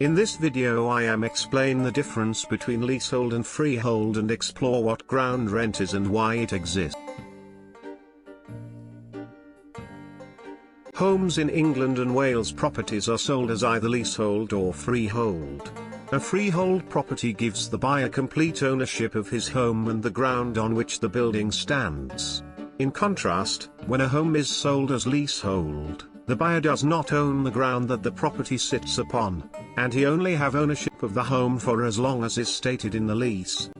In this video I am explain the difference between leasehold and freehold and explore what ground rent is and why it exists. Homes in England and Wales properties are sold as either leasehold or freehold. A freehold property gives the buyer complete ownership of his home and the ground on which the building stands. In contrast, when a home is sold as leasehold, the buyer does not own the ground that the property sits upon, and he only have ownership of the home for as long as is stated in the lease.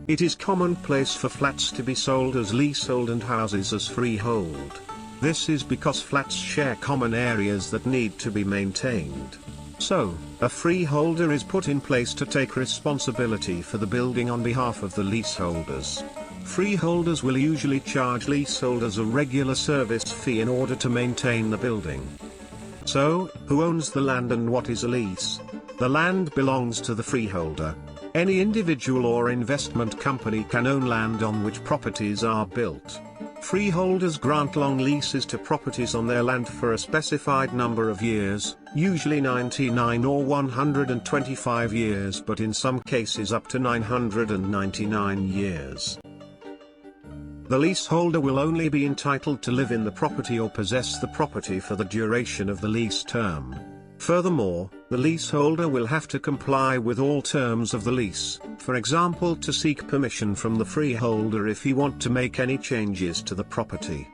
It is commonplace for flats to be sold as leasehold and houses as freehold. This is because flats share common areas that need to be maintained. So, a freeholder is put in place to take responsibility for the building on behalf of the leaseholders. Freeholders will usually charge leaseholders a regular service fee in order to maintain the building. So, who owns the land and what is a lease? The land belongs to the freeholder. Any individual or investment company can own land on which properties are built. Freeholders grant long leases to properties on their land for a specified number of years, usually 99 or 125 years, but in some cases up to 999 years. The leaseholder will only be entitled to live in the property or possess the property for the duration of the lease term. Furthermore, the leaseholder will have to comply with all terms of the lease, for example to seek permission from the freeholder if he wants to make any changes to the property.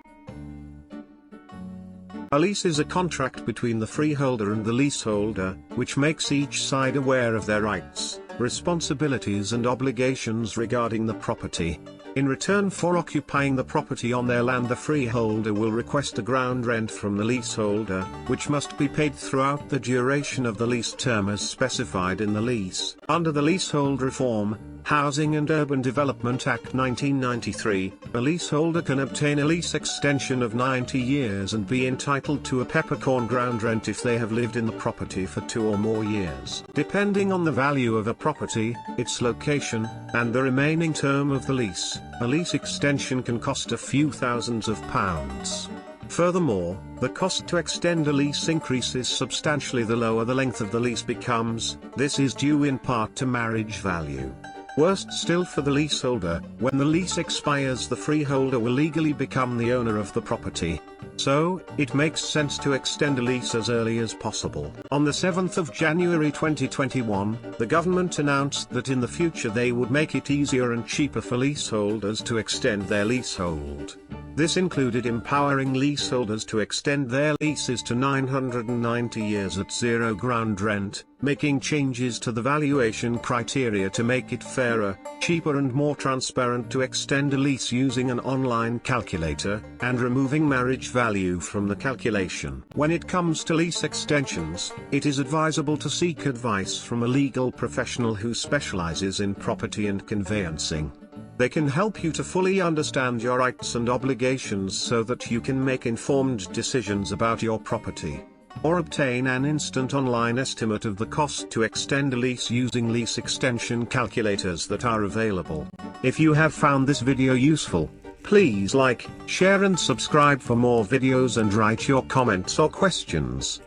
A lease is a contract between the freeholder and the leaseholder, which makes each side aware of their rights, responsibilities and obligations regarding the property. In return for occupying the property on their land, the freeholder will request a ground rent from the leaseholder, which must be paid throughout the duration of the lease term as specified in the lease. Under the Leasehold Reform, Housing and Urban Development Act 1993, a leaseholder can obtain a lease extension of 90 years and be entitled to a peppercorn ground rent if they have lived in the property for 2 or more years. Depending on the value of a property, its location, and the remaining term of the lease, a lease extension can cost a few thousands of pounds. Furthermore, the cost to extend a lease increases substantially the lower the length of the lease becomes. This is due in part to marriage value. Worst still for the leaseholder, when the lease expires the freeholder will legally become the owner of the property. So, it makes sense to extend a lease as early as possible. On the 7th of January 2021, the government announced that in the future they would make it easier and cheaper for leaseholders to extend their leasehold. This included empowering leaseholders to extend their leases to 990 years at zero ground rent, making changes to the valuation criteria to make it fairer, cheaper and more transparent to extend a lease using an online calculator, and removing marriage value from the calculation. When it comes to lease extensions, it is advisable to seek advice from a legal professional who specializes in property and conveyancing. They can help you to fully understand your rights and obligations so that you can make informed decisions about your property. Or obtain an instant online estimate of the cost to extend a lease using lease extension calculators that are available. If you have found this video useful, please like, share and subscribe for more videos and write your comments or questions.